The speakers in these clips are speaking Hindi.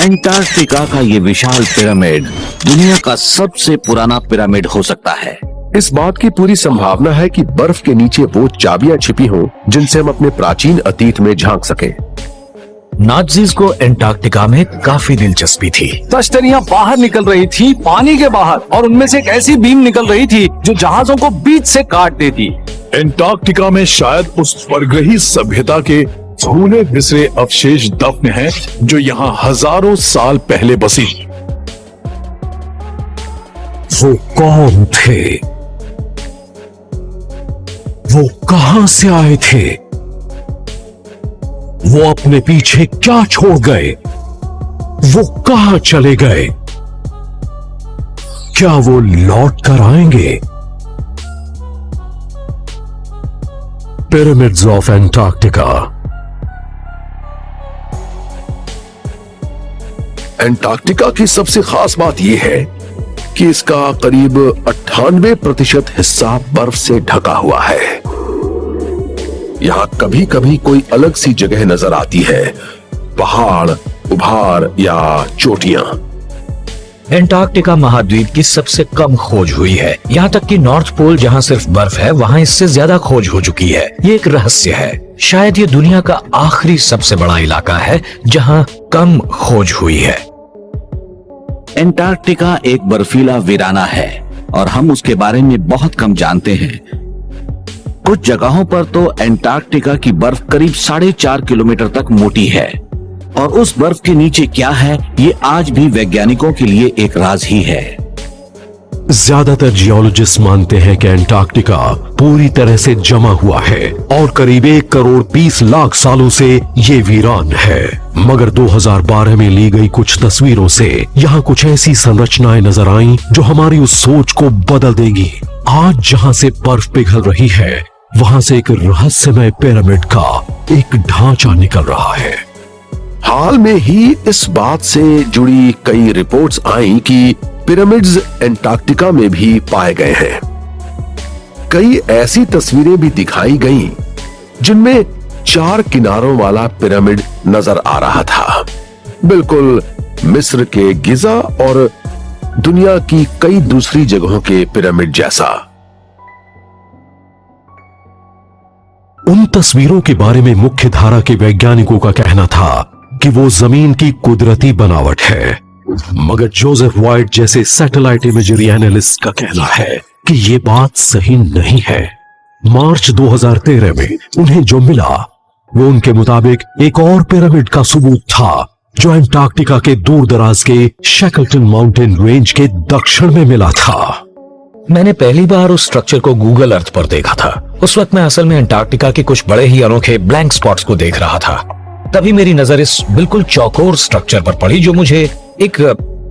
एंटार्क्टिका का ये विशाल पिरामिड दुनिया का सबसे पुराना पिरामिड हो सकता है। इस बात की पूरी संभावना है कि बर्फ के नीचे वो चाबियां छिपी हों जिनसे हम अपने प्राचीन अतीत में झांक सकें। नाज़ीज़ को एंटार्क्टिका में काफी दिलचस्पी थी। तश्तरियां बाहर निकल रही थी पानी के बाहर, और उनमें से एक ऐसी बीम निकल रही थी जो जहाजों को बीच से काट देती। एंटार्क्टिका में शायद उस स्वर्गीय सभ्यता के भूले बिसरे अवशेष दफन हैं जो यहाँ हजारों साल पहले बसी। वो कौन थे? वो कहां से आए थे? वो अपने पीछे क्या छोड़ गए? वो कहां चले गए? क्या वो लौट कर आएंगे? Pyramids of Antarctica. एंटार्क्टिका की सबसे खास बात यह है कि इसका करीब 98% हिस्सा बर्फ से ढका हुआ है। यहाँ कभी कभी कोई अलग सी जगह नजर आती है, पहाड़, उभार या चोटियां। एंटार्क्टिका महाद्वीप की सबसे कम खोज हुई है। यहाँ तक कि नॉर्थ पोल जहाँ सिर्फ बर्फ है वहाँ इससे ज्यादा खोज हो चुकी है। ये एक रहस्य है। शायद ये दुनिया का आखिरी सबसे बड़ा इलाका है जहाँ कम खोज हुई है। एंटार्क्टिका एक बर्फीला वीराना है और हम उसके बारे में बहुत कम जानते हैं। कुछ जगहों पर तो एंटार्क्टिका की बर्फ करीब 4.5 किलोमीटर तक मोटी है, और उस बर्फ के नीचे क्या है ये आज भी वैज्ञानिकों के लिए एक राज ही है। ज्यादातर जियोलॉजिस्ट मानते हैं कि एंटार्क्टिका पूरी तरह से जमा हुआ है और करीब 1 करोड़ 20 लाख सालों से ये वीरान है। मगर 2012 में ली गई कुछ तस्वीरों से यहाँ कुछ ऐसी संरचनाएं नजर आईं जो हमारी उस सोच को बदल देगी। आज जहाँ से बर्फ पिघल रही है वहाँ से एक रहस्यमय पिरामिड का एक ढांचा निकल रहा है। हाल में ही इस बात से जुड़ी कई रिपोर्ट्स आईं कि पिरामिड्स एंटार्क्टिका में भी पाए गए हैं। कई ऐसी तस्वीरें भी दिखाई गईं जिनमें 4 किनारों वाला पिरामिड नजर आ रहा था, बिल्कुल मिस्र के गिजा और दुनिया की कई दूसरी जगहों के पिरामिड जैसा। उन तस्वीरों के बारे में मुख्य धारा के वैज्ञानिकों का कहना था कि वो जमीन की कुदरती बनावट है, मगर जोसेफ वाइट जैसे सैटेलाइट इमेजरी एनालिस्ट का कहना है कि ये बात सही नहीं है। मार्च 2013 में उन्हें जो मिला वो उनके मुताबिक एक और पिरामिड का सबूत था जो एंटार्क्टिका के दूर दराज के शैकल्टन माउंटेन रेंज के दक्षिण में मिला था। मैंने पहली बार उस स्ट्रक्चर को गूगल अर्थ पर देखा था। उस वक्त मैं असल में एंटार्क्टिका के कुछ बड़े ही अनोखे ब्लैंक स्पॉट्स को देख रहा था। तभी मेरी नजर इस बिल्कुल चौकोर स्ट्रक्चर पर पड़ी जो मुझे एक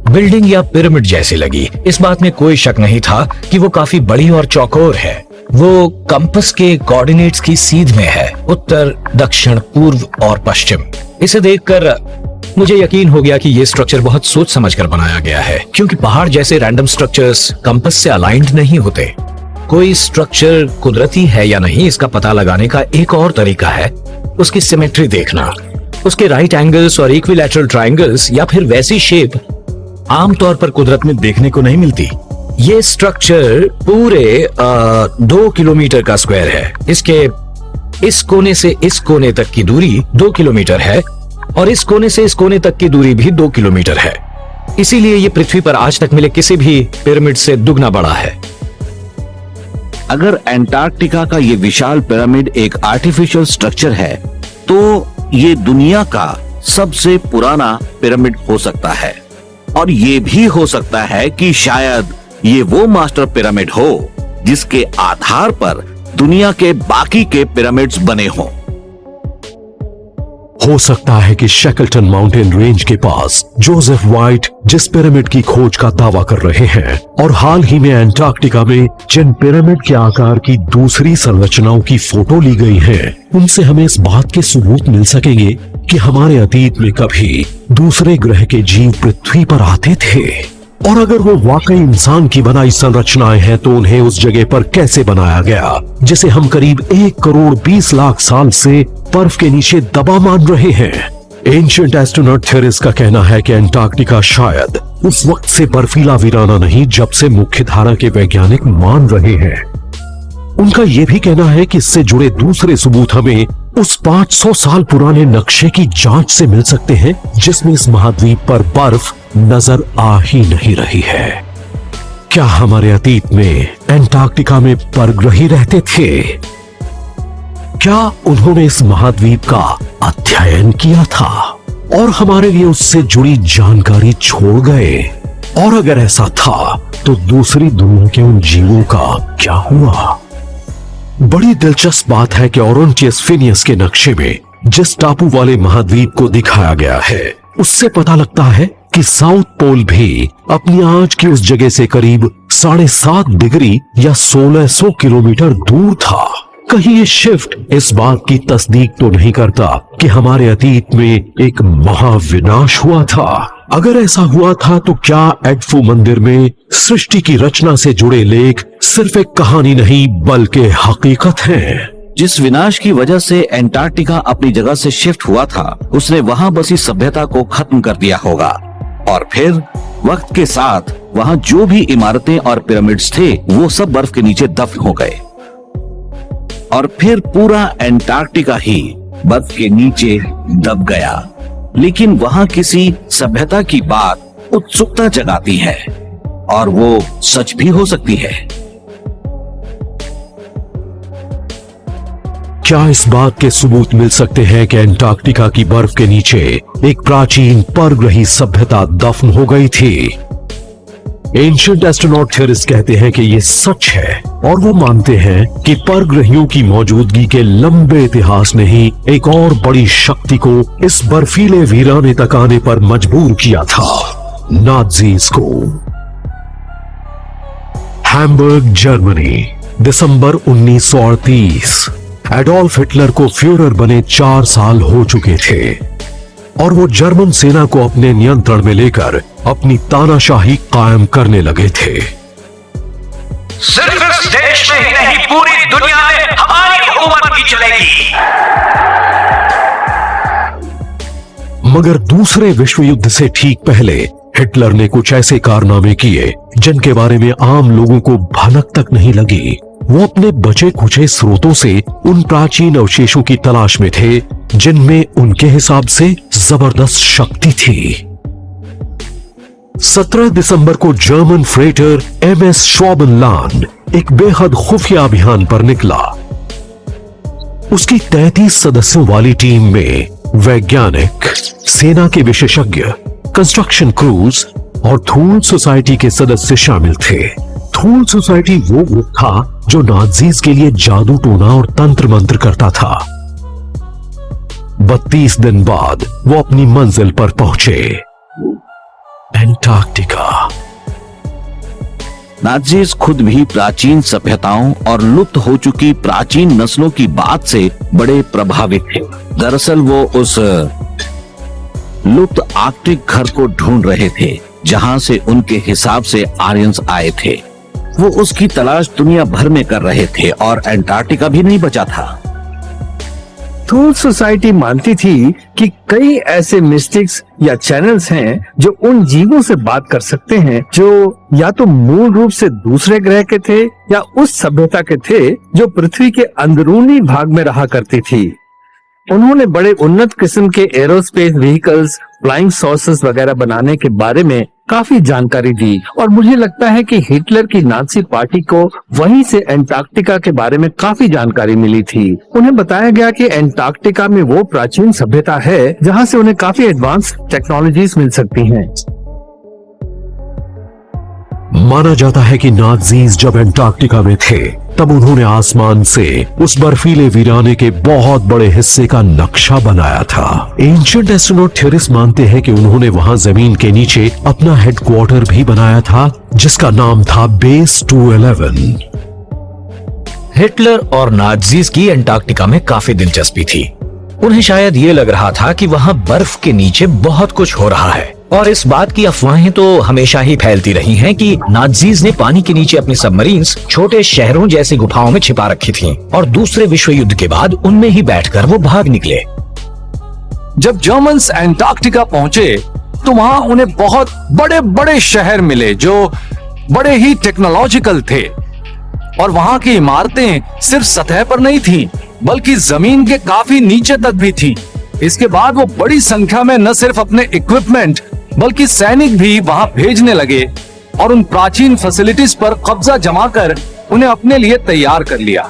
बिल्डिंग या पिरामिड जैसी लगी। इस बात में कोई शक नहीं था कि वो काफी बड़ी और चौकोर है। वो कंपास के कोऑर्डिनेट्स की सीध में है, उत्तर, दक्षिण, पूर्व और पश्चिम। इसे देखकर मुझे यकीन हो गया कि ये स्ट्रक्चर बहुत सोच समझकर बनाया गया है, क्योंकि पहाड़ जैसे रैंडम स्ट्रक्चर्स कंपास से अलाइंड नहीं होते। कोई स्ट्रक्चर कुदरती है या नहीं इसका पता लगाने का एक और तरीका है उसकी सिमेट्री देखना। उसके राइट एंगल्स और इक्विलैटरल ट्रायंगल्स या फिर वैसी शेप आमतौर पर कुदरत में देखने को नहीं मिलती। ये स्ट्रक्चर पूरे 2 किलोमीटर का स्क्वायर है। इसके इस कोने से इस कोने तक की दूरी 2 किलोमीटर है और इस कोने से इस कोने तक की दूरी भी 2 किलोमीटर है। इसीलिए ये पृथ्वी पर आज तक मिले किसी भी पिरामिड से दुगना बड़ा है। अगर एंटार्क्टिका का ये विशाल पिरामिड एक आर्टिफिशियल स्ट्रक्चर है तो ये दुनिया का सबसे पुराना पिरामिड हो सकता है, और ये भी हो सकता है कि शायद ये वो मास्टर पिरामिड हो जिसके आधार पर दुनिया के बाकी के पिरामिड्स बने हों। हो सकता है कि शैकल्टन माउंटेन रेंज के पास जोसेफ वाइट जिस पिरामिड की खोज का दावा कर रहे हैं और हाल ही में एंटार्क्टिका में जिन पिरामिड के आकार की दूसरी संरचनाओं की फोटो ली गई है, उनसे हमें इस बात के सबूत मिल सकेंगे कि हमारे अतीत में कभी दूसरे ग्रह के जीव पृथ्वी पर आते थे। और अगर वो वाकई इंसान की बनाई संरचनाएं हैं तो उन्हें उस जगह पर कैसे बनाया गया जिसे हम करीब 1 करोड़ 20 लाख साल से बर्फ के नीचे दबा मान रहे हैं। एंशिएंट एस्ट्रोनॉट थ्योरिस्ट का कहना है कि अंटार्कटिका शायद उस वक्त से बर्फीला वीराना नहीं जब से मुख्य धारा के वैज्ञानिक मान रहे हैं। उनका यह भी कहना है कि इससे जुड़े दूसरे सबूत हमें उस 500 साल पुराने नक्शे की जांच से मिल सकते हैं जिसमें इस महाद्वीप पर बर्फ नजर आ ही नहीं रही है। क्या हमारे अतीत में अंटार्कटिका में परग्रही रहते थे? क्या उन्होंने इस महाद्वीप का अध्ययन किया था और हमारे लिए उससे जुड़ी जानकारी छोड़ गए? और अगर ऐसा था तो दूसरी दुनिया के उन जीवों का क्या हुआ? बड़ी दिलचस्प बात है कि ऑरेंटियस फिनियस के नक्शे में जिस टापू वाले महाद्वीप को दिखाया गया है उससे पता लगता है कि साउथ पोल भी अपनी आज की उस जगह से करीब 7.5 डिग्री या 1600 किलोमीटर दूर था। कहीं ये शिफ्ट इस बात की तस्दीक तो नहीं करता कि हमारे अतीत में एक महाविनाश हुआ था? अगर ऐसा हुआ था तो क्या एडफू मंदिर में सृष्टि की रचना से जुड़े लेख सिर्फ एक कहानी नहीं बल्कि हकीकत है? जिस विनाश की वजह से अंटार्कटिका अपनी जगह से शिफ्ट हुआ था उसने वहां बसी सभ्यता को खत्म कर दिया होगा और फिर वक्त के साथ वहां जो भी इमारतें और पिरामिड्स थे वो सब बर्फ के नीचे दफन हो गए और फिर पूरा अंटार्कटिका ही बर्फ के नीचे दब गया। लेकिन वहां किसी सभ्यता की बात उत्सुकता जगाती है और वो सच भी हो सकती है। क्या इस बात के सबूत मिल सकते हैं कि अंटार्कटिका की बर्फ के नीचे एक प्राचीन परग्रही सभ्यता दफन हो गई थी? एंशिएंट एस्ट्रोनॉट थ्योरिस्ट कहते हैं कि यह सच है और वो मानते हैं कि परग्रहियों की मौजूदगी के लंबे इतिहास ने ही एक और बड़ी शक्ति को इस बर्फीले वीराने तक आने पर मजबूर किया था, नाज़ीज़ को। हैम्बर्ग, जर्मनी, दिसंबर 1938। एडोल्फ हिटलर को फ्यूरर बने 4 साल हो चुके थे और वो जर्मन सेना को अपने नियंत्रण में लेकर अपनी तानाशाही कायम करने लगे थे। सिर्फ इस देश में ही नहीं पूरी दुनिया में हमारी हुकूमत की चलेगी। मगर दूसरे विश्व युद्ध से ठीक पहले हिटलर ने कुछ ऐसे कारनामे किए जिनके बारे में आम लोगों को भनक तक नहीं लगी। वो अपने बचे खुचे स्रोतों से उन प्राचीन अवशेषों की तलाश में थे जिनमें उनके हिसाब से जबरदस्त शक्ति थी। 17 दिसंबर को जर्मन फ्रेटर MS श्वाबनलैंड एक बेहद खुफिया अभियान पर निकला। उसकी 33 सदस्यों वाली टीम में वैज्ञानिक, सेना के विशेषज्ञ, कंस्ट्रक्शन क्रूज और थूल सोसाइटी के सदस्य शामिल थे। थूल सोसाइटी वो ग्रुप था जो नाज़ीज़ के लिए जादू टोना और तंत्र मंत्र करता था। 32 दिन बाद वो अपनी मंजिल पर पहुंचे, अंटार्कटिका। नाज़ीज़ खुद भी प्राचीन सभ्यताओं और लुप्त हो चुकी प्राचीन नस्लों की बात से बड़े प्रभावित थे। दरअसल वो उस लुप्त आर्कटिक घर को ढूंढ रहे थे जहां से उनके हिसाब से आर्यंस आए थे। वो उसकी तलाश दुनिया भर में कर रहे थे और अंटार्कटिका भी नहीं बचा था। थूल सोसाइटी मानती थी कि कई ऐसे मिस्टिक्स या चैनल्स हैं जो उन जीवों से बात कर सकते हैं जो या तो मूल रूप से दूसरे ग्रह के थे या उस सभ्यता के थे जो पृथ्वी के अंदरूनी भाग में रहा करती थी। उन्होंने बड़े उन्नत किस्म के एरोस्पेस व्हीकल्स, फ्लाइंग सॉसर्स वगैरह बनाने के बारे में काफी जानकारी दी और मुझे लगता है कि हिटलर की नाज़ी पार्टी को वहीं से अंटार्कटिका के बारे में काफी जानकारी मिली थी। उन्हें बताया गया कि अंटार्कटिका में वो प्राचीन सभ्यता है जहां से उन्हें काफी एडवांस टेक्नोलॉजीज मिल सकती हैं। माना जाता है कि नाज़ीज़ जब अंटार्कटिका में थे तब उन्होंने आसमान से उस बर्फीले वीराने के बहुत बड़े हिस्से का नक्शा बनाया था। एंशिएंट एस्ट्रोनॉट थ्योरिस्ट मानते हैं कि उन्होंने वहां जमीन के नीचे अपना हेडक्वार्टर भी बनाया था जिसका नाम था बेस 211। हिटलर और नाज़ीज़ की अंटार्कटिका में काफी दिलचस्पी थी। उन्हें शायद ये लग रहा था कि वहां बर्फ के नीचे बहुत कुछ हो रहा है और इस बात की अफवाहें तो हमेशा ही फैलती रही हैं कि नाज़ीज़ ने पानी के नीचे अपनी सबमरीन्स छोटे शहरों जैसी गुफाओं में छिपा रखी थीं और दूसरे विश्व युद्ध के बाद उनमें ही बैठकर वो भाग निकले। जब जर्मन्स एंटार्क्टिका पहुंचे तो वहां उन्हें बहुत बड़े बड़े शहर मिले जो बड़े ही टेक्नोलॉजिकल थे, और वहां की इमारतें सिर्फ सतह पर नहीं थी बल्कि जमीन के काफी नीचे तक भी थी। इसके बाद वो बड़ी संख्या में न सिर्फ अपने इक्विपमेंट बल्कि सैनिक भी वहां भेजने लगे और उन प्राचीन फैसिलिटीज पर कब्जा जमाकर उन्हें अपने लिए तैयार कर लिया।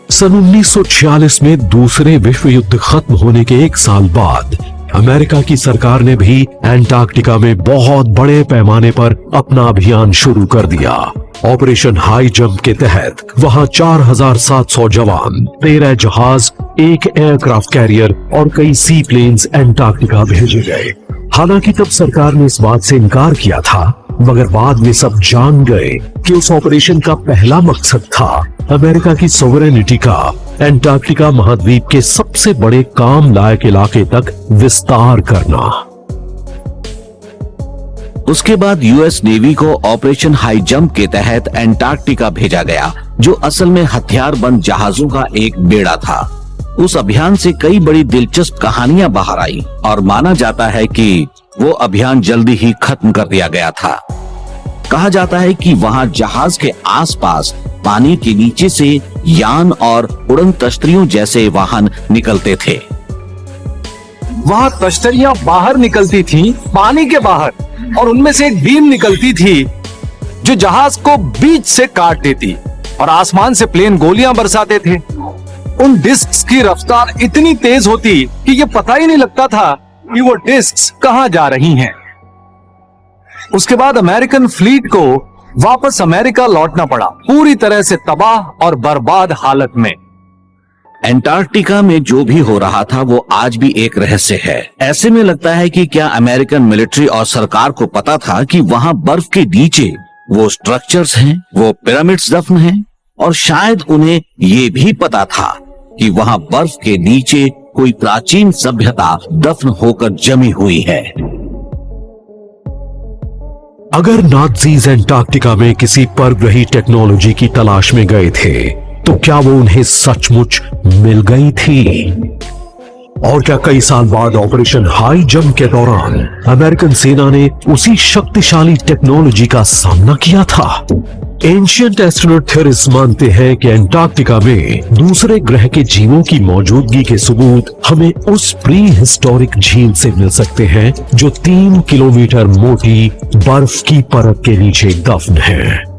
सन 1946 में दूसरे विश्व युद्ध खत्म होने के एक साल बाद अमेरिका की सरकार ने भी एंटार्क्टिका में बहुत बड़े पैमाने पर अपना अभियान शुरू कर दिया। ऑपरेशन हाई जंप के तहत वहां 4,700 जवान, 13 जहाज, एक एयरक्राफ्ट कैरियर और कई सी प्लेन्स एंटार्क्टिका भेजे गए। हालांकि तब सरकार ने इस बात से इनकार किया था, मगर बाद में सब जान गए कि उस ऑपरेशन का पहला मकसद था अमेरिका की सोवरेनिटी का एंटार्क्टिका महाद्वीप के सबसे बड़े काम लायक इलाके तक विस्तार करना। उसके बाद यूएस नेवी को ऑपरेशन हाई जंप के तहत एंटार्क्टिका भेजा गया, जो असल में हथियारबंद जहाजों का एक बेड़ा था। उस अभियान से कई बड़ी दिलचस्प कहानियां बाहर आई और माना जाता है कि वो अभियान जल्दी ही खत्म कर दिया गया था। कहा जाता है कि वहां जहाज के आसपास पानी के नीचे से यान और उड़न तश्तरियों जैसे वाहन निकलते थे। वहां तश्तरियां बाहर निकलती थीं, पानी के बाहर, और उनमें से एक बीम निकलती थी जो जहाज को बीच से काट देती, और आसमान से प्लेन गोलियां बरसाते थे। उन डिस्क्स की रफ्तार इतनी तेज होती कि ये पता ही नहीं लगता था कि वो डिस्क्स कहां जा रही हैं। उसके बाद अमेरिकन फ्लीट को वापस अमेरिका लौटना पड़ा, पूरी तरह से तबाह और बर्बाद हालत में। एंटार्क्टिका में जो भी हो रहा था वो आज भी एक रहस्य है। ऐसे में लगता है कि क्या अमेरिकन मिलिट्री और सरकार को पता था कि वहां बर्फ के नीचे वो स्ट्रक्चर्स हैं, वो पिरामिड्स दफन हैं, और शायद उन्हें ये भी पता था कि वहां बर्फ के नीचे कोई प्राचीन सभ्यता दफन होकर जमी हुई है। अगर नाज़ीज़ एंटार्क्टिका में किसी परग्रही टेक्नोलॉजी की तलाश में गए थे तो क्या वो उन्हें सचमुच मिल गई थी? और क्या कई साल बाद ऑपरेशन हाई जंप के दौरान अमेरिकन सेना ने उसी शक्तिशाली टेक्नोलॉजी का सामना किया था? एंशिएंट एस्ट्रोनॉट थ्योरिस्ट मानते हैं कि एंटार्क्टिका में दूसरे ग्रह के जीवों की मौजूदगी के सबूत हमें उस प्री हिस्टोरिक झील से मिल सकते हैं जो 3 किलोमीटर मोटी बर्फ की परत के नीचे दफन है।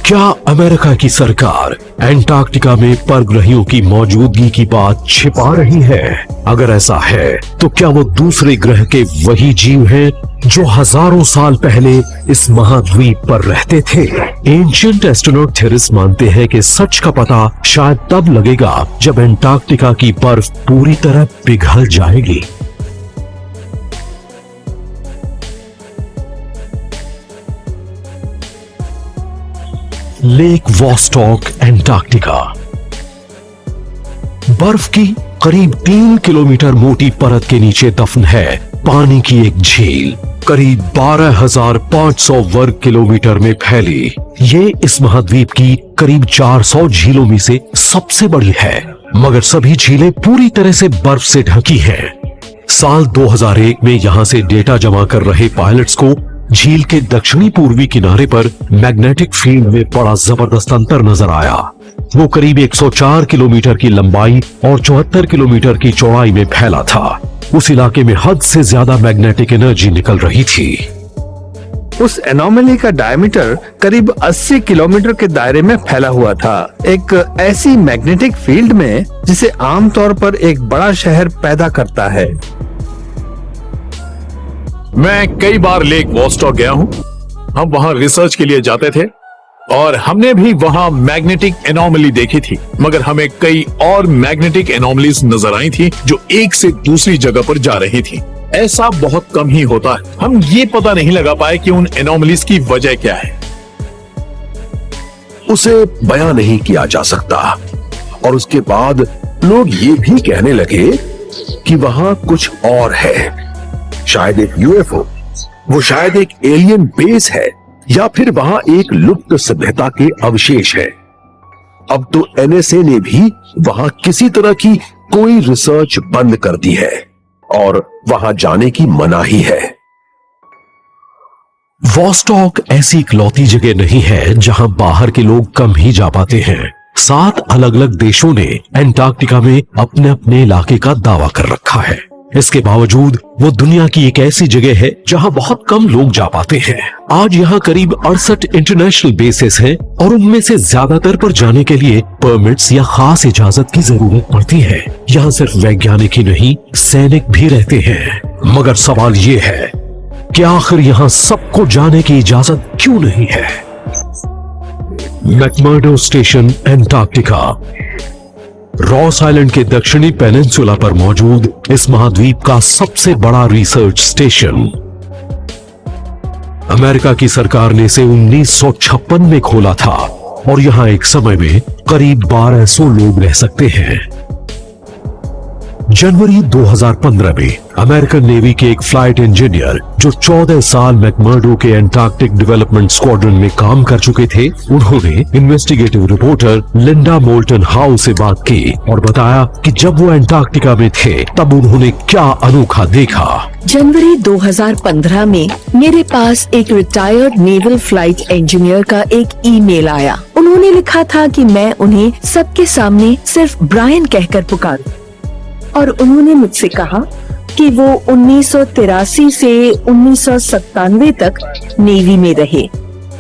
क्या अमेरिका की सरकार एंटार्क्टिका में परग्रहियों की मौजूदगी की बात छिपा रही है? अगर ऐसा है तो क्या वो दूसरे ग्रह के वही जीव हैं जो हजारों साल पहले इस महाद्वीप पर रहते थे? एंशिएंट एस्ट्रोनॉट थ्योरिस्ट मानते हैं कि सच का पता शायद तब लगेगा जब एंटार्क्टिका की बर्फ पूरी तरह पिघल जाएगी। Lake Vostok Antarctica. बर्फ की करीब 3 किलोमीटर मोटी परत के नीचे दफन है पानी की एक झील, करीब 12,500 वर्ग किलोमीटर में फैली। ये इस महाद्वीप की करीब 400 झीलों में से सबसे बड़ी है, मगर सभी झीलें पूरी तरह से बर्फ से ढकी हैं। साल 2001 में यहां से डेटा जमा कर रहे पायलट्स को झील के दक्षिणी पूर्वी किनारे पर मैग्नेटिक फील्ड में बड़ा जबरदस्त अंतर नजर आया। वो करीब 104 किलोमीटर की लंबाई और 74 किलोमीटर की चौड़ाई में फैला था। उस इलाके में हद से ज्यादा मैग्नेटिक एनर्जी निकल रही थी। उस एनोमली का डायमीटर करीब 80 किलोमीटर के दायरे में फैला हुआ था, एक ऐसी मैग्नेटिक फील्ड में जिसे आमतौर पर एक बड़ा शहर पैदा करता है। मैं कई बार लेक वॉस्टॉक गया हूं। हम वहां रिसर्च के लिए जाते थे और हमने भी वहां मैग्नेटिक एनोमली देखी थी, मगर हमें कई और मैग्नेटिक एनोमलीज नजर आई थी जो एक से दूसरी जगह पर जा रही थी। ऐसा बहुत कम ही होता है। हम ये पता नहीं लगा पाए कि उन एनोमलीज की वजह क्या है। उसे बयां नहीं किया जा सकता। और उसके बाद लोग ये भी कहने लगे कि वहां कुछ और है, शायद एक यूएफओ, वो शायद एक एलियन बेस है, या फिर वहां एक लुप्त सभ्यता के अवशेष है। अब तो एनएसए ने भी वहां किसी तरह की कोई रिसर्च बंद कर दी है और वहां जाने की मनाही है। वॉस्टॉक ऐसी इकलौती जगह नहीं है जहां बाहर के लोग कम ही जा पाते हैं। 7 अलग अलग देशों ने एंटार्क्टिका में अपने अपने इलाके का दावा कर रखा है। इसके बावजूद वो दुनिया की एक ऐसी जगह है जहां बहुत कम लोग जा पाते हैं। आज यहाँ करीब 68 इंटरनेशनल बेसेस हैं और उनमें से ज्यादातर पर जाने के लिए परमिट्स या खास इजाजत की जरूरत पड़ती है। यहाँ सिर्फ वैज्ञानिक ही नहीं, सैनिक भी रहते हैं। मगर सवाल ये है कि आखिर यहाँ सबको जाने की इजाजत क्यों नहीं है? मैकमर्डो स्टेशन एंटार्क्टिका रॉस आइलैंड के दक्षिणी पेनिनसुला पर मौजूद इस महाद्वीप का सबसे बड़ा रिसर्च स्टेशन। अमेरिका की सरकार ने इसे 1956 में खोला था और यहां एक समय में करीब 1200 लोग रह सकते हैं। जनवरी 2015 में अमेरिकन नेवी के एक फ्लाइट इंजीनियर जो 14 साल मैकमर्डो के एंटार्क्टिक डेवलपमेंट स्क्वाड्रन में काम कर चुके थे, उन्होंने investigative reporter Linda molten how से बात की और बताया कि जब वो एंटार्क्टिका में थे तब उन्होंने क्या अनोखा देखा। जनवरी 2015 में मेरे पास एक रिटायर्ड नेवल फ्लाइट इंजीनियर का एक ईमेल आया। उन्होंने लिखा था कि मैं उन्हें सबके सामने सिर्फ ब्रायन कहकर पुकारूं और उन्होंने मुझसे कहा कि वो 1983 से 1997 तक नेवी में रहे।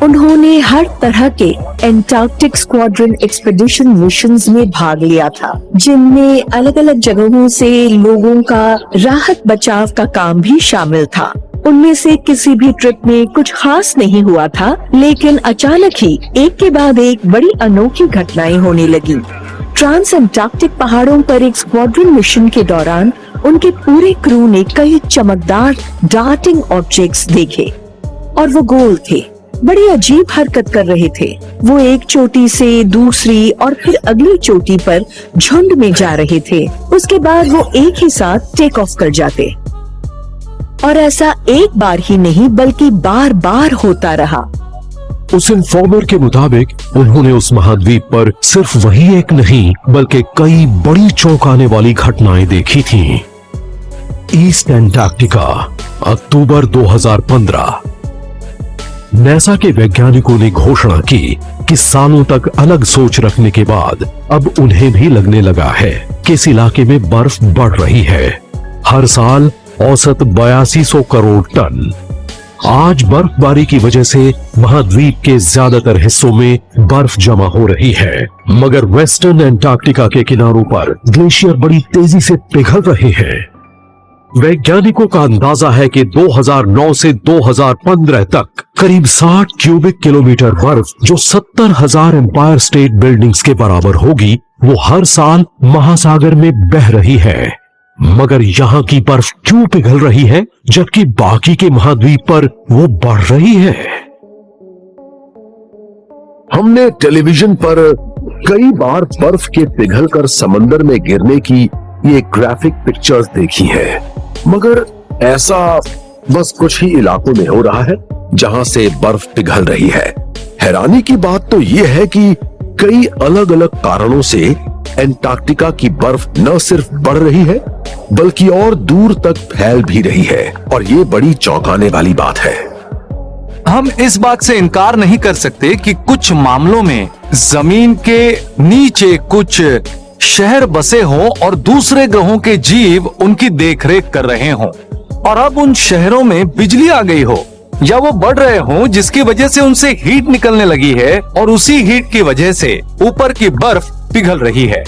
उन्होंने हर तरह के एंटार्क्टिक स्क्वाड्रन एक्सपेडिशन मिशंस में भाग लिया था, जिनमें अलग अलग जगहों से लोगों का राहत बचाव का काम भी शामिल था। उनमें से किसी भी ट्रिप में कुछ खास नहीं हुआ था, लेकिन अचानक ही एक के बाद एक बड़ी अनोखी घटनाएं होने लगी। ट्रांस एंटार्क्टिक पहाड़ों पर एक स्क्वाड्रन मिशन के दौरान उनके पूरे क्रू ने कई चमकदार डार्टिंग ऑब्जेक्ट्स देखे और वो गोल थे, बड़ी अजीब हरकत कर रहे थे। वो एक चोटी से दूसरी और फिर अगली चोटी पर झुंड में जा रहे थे। उसके बाद वो एक ही साथ टेक ऑफ कर जाते और ऐसा एक बार ही नहीं बल्कि बार बार होता रहा। उस इन्फॉर्मर के मुताबिक उन्होंने उस महाद्वीप पर सिर्फ वही एक नहीं बल्कि कई बड़ी चौंकाने वाली घटनाएं देखी थीं। ईस्ट एंटार्क्टिका, अक्टूबर 2015। नासा के वैज्ञानिकों ने घोषणा की कि सालों तक अलग सोच रखने के बाद अब उन्हें भी लगने लगा है कि इस इलाके में बर्फ बढ़ रही है। हर साल औसत 8200 करोड़ टन। आज बर्फबारी की वजह से महाद्वीप के ज्यादातर हिस्सों में बर्फ जमा हो रही है, मगर वेस्टर्न एंटार्क्टिका के किनारों पर ग्लेशियर बड़ी तेजी से पिघल रहे हैं। वैज्ञानिकों का अंदाजा है कि 2009 से 2015 तक करीब 60 क्यूबिक किलोमीटर बर्फ, जो 70,000 एम्पायर स्टेट बिल्डिंग्स के बराबर होगी, वो हर साल महासागर में बह रही है। मगर यहाँ की बर्फ क्यों पिघल रही है जबकि बाकी के महाद्वीप पर वो बढ़ रही है? हमने टेलीविजन पर कई बार बर्फ के पिघलकर समंदर में गिरने की ये ग्राफिक पिक्चर्स देखी हैं, मगर ऐसा बस कुछ ही इलाकों में हो रहा है जहां से बर्फ पिघल रही है। हैरानी की बात तो ये है कि कई अलग अलग कारणों से एंटार्क्टिका की बर्फ न सिर्फ बढ़ रही है बल्कि और दूर तक फैल भी रही है, और ये बड़ी चौंकाने वाली बात है। हम इस बात से इनकार नहीं कर सकते कि कुछ मामलों में जमीन के नीचे कुछ शहर बसे हों और दूसरे ग्रहों के जीव उनकी देखरेख कर रहे हों, और अब उन शहरों में बिजली आ गई हो या वो बढ़ रहे हों जिसकी वजह से उनसे हीट निकलने लगी है और उसी हीट की वजह से ऊपर की बर्फ पिघल रही है।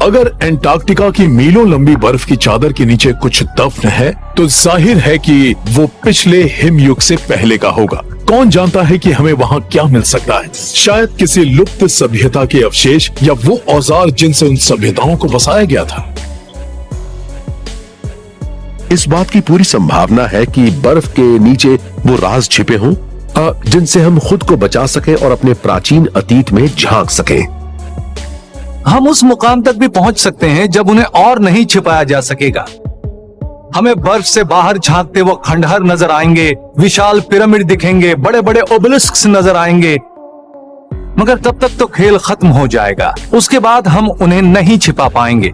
अगर एंटार्क्टिका की मीलों लंबी बर्फ की चादर के नीचे कुछ दफन है तो जाहिर है कि वो पिछले हिमयुग से पहले का होगा। कौन जानता है कि हमें वहाँ क्या मिल सकता है? शायद किसी लुप्त सभ्यता के अवशेष या वो औजार जिनसे उन सभ्यताओं को बसाया गया था। इस बात की पूरी संभावना है कि बर्फ के नीचे वो राज छिपे हों जिनसे हम खुद को बचा सकें और अपने प्राचीन अतीत में झांक सकें। हम उस मुकाम तक भी पहुंच सकते हैं जब उन्हें और नहीं छिपाया जा सकेगा। हमें बर्फ से बाहर झांकते वो खंडहर नजर आएंगे, विशाल पिरामिड दिखेंगे, बड़े बड़े ओबेलिस्क्स नजर आएंगे। मगर तब तक तो खेल खत्म हो जाएगा। उसके बाद हम उन्हें नहीं छिपा पाएंगे।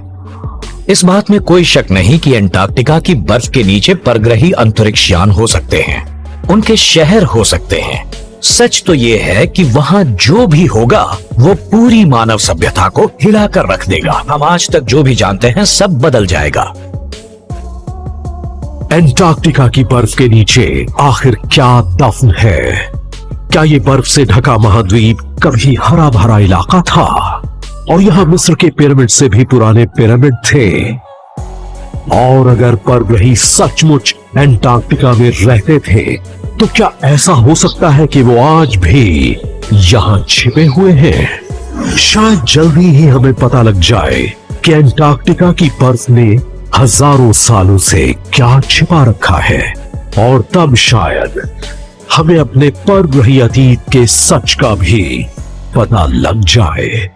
इस बात में कोई शक नहीं कि अंटार्कटिका की बर्फ के नीचे परग्रही अंतरिक्ष यान हो सकते हैं, उनके शहर हो सकते हैं। सच तो ये है कि वहां जो भी होगा वो पूरी मानव सभ्यता को हिलाकर रख देगा। हम आज तक जो भी जानते हैं सब बदल जाएगा। अंटार्कटिका की बर्फ के नीचे आखिर क्या दफन है? क्या ये बर्फ से ढका महाद्वीप कभी हरा भरा इलाका था और यहाँ मिस्र के पिरामिड से भी पुराने पिरामिड थे? और अगर परग्रही सचमुच अंटार्कटिका में रहते थे तो क्या ऐसा हो सकता है कि वो आज भी यहाँ छिपे हुए हैं? शायद जल्दी ही हमें पता लग जाए कि अंटार्कटिका की बर्फ ने हजारों सालों से क्या छिपा रखा है, और तब शायद हमें अपने परग्रही अतीत के सच का भी पता लग जाए।